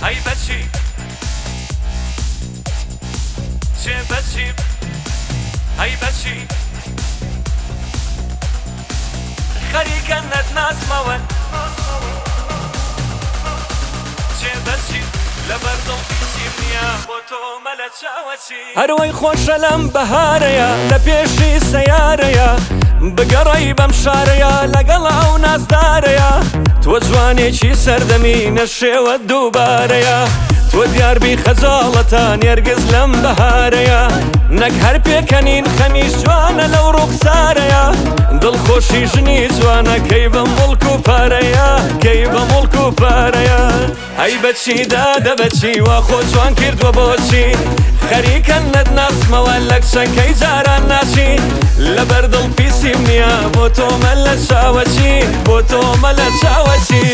هەی بەچی چێ بەچی هەی بەچی خەریکە نەتناسمەوە چێ بەچی لەبەر دڵ پیسیم نییە بۆ تۆ مەلە چاوەچی هەروەی خۆشە لەم بەهارەیە لە پێشی سەیارەیە بگەڕی بەم شارەیە لەگەڵ ئەو نازدارەیە تۆ جوانێکی سەردەمی نەشێوە دووبارەیە تۆ دیاربی خەجاڵەتە نێرگز لەم بەهارەیە نەک هەر پێکەنین خەمیش جوانە لەو ڕوخسارەیە دڵخۆشی ژنی جوانە کەی بە مڵک و پارەیە کەی بە مڵک و پارەیە ئەی بەچی دادە بەچی وا خۆ جوان کردووە بۆچی خەریکە نەتناسمەوە لە کچەکەی جاران ناچی لەبەر دڵ پیسیم نییە بۆ تۆمە لە چاوەچی بۆ تۆمە لە چاوەچی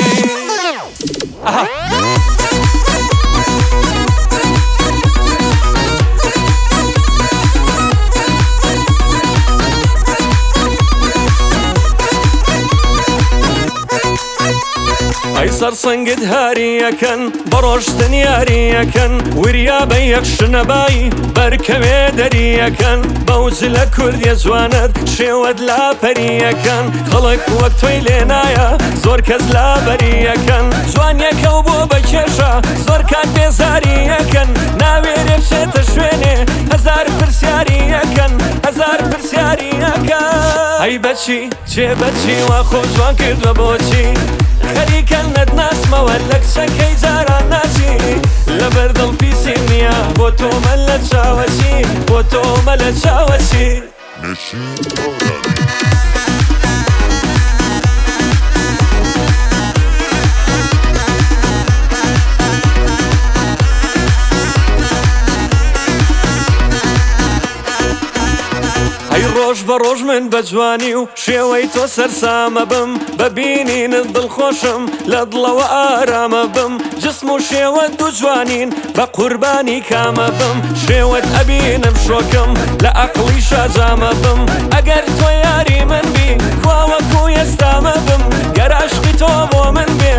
ئەی سەرسەنگت هاریەکەن بەڕۆشتن یاریەکەن وریا بە یەکشنەبایی بەرکەوێ دەریەکەن بەوج لە کوردیە جوانت شێوەت لاپەریەکەن خەڵک وەک تۆی لێنایە زۆر کەس لابەریەکەن جوانیەکە و بۆ بەکێشە زۆر کات بێزاریەکەن ناوێرێ بچێتە شوێنێ هەزار پرسیاریەکەن هەزار پرسیاریەکەن ئەی بەچی چێ بەچی وا خۆ جوان کردووە بۆچی خەریکە نەتناسمەوە لە کچەکەی جاران ناچی لەبەر دڵ پیسیم نییە بۆ تۆمە لە چاوەچی بۆ تۆمە لە چاوەچی ڕۆژ بە ڕۆژ من بە جوانی و شێوەی تۆ سەرسامە بم ببینینت دڵخۆشم لە دڵەوە ئارامە بم جسم و شێوەت دوو جوانین بە قوربانی کامە بم شێوەت ئەبینم شۆکم لە عەقڵی شاجامە بم ئەگەر تۆ یاری من بی خوا وەکوو ئێستامە بم گەر عەشقی تۆ بۆ من بێ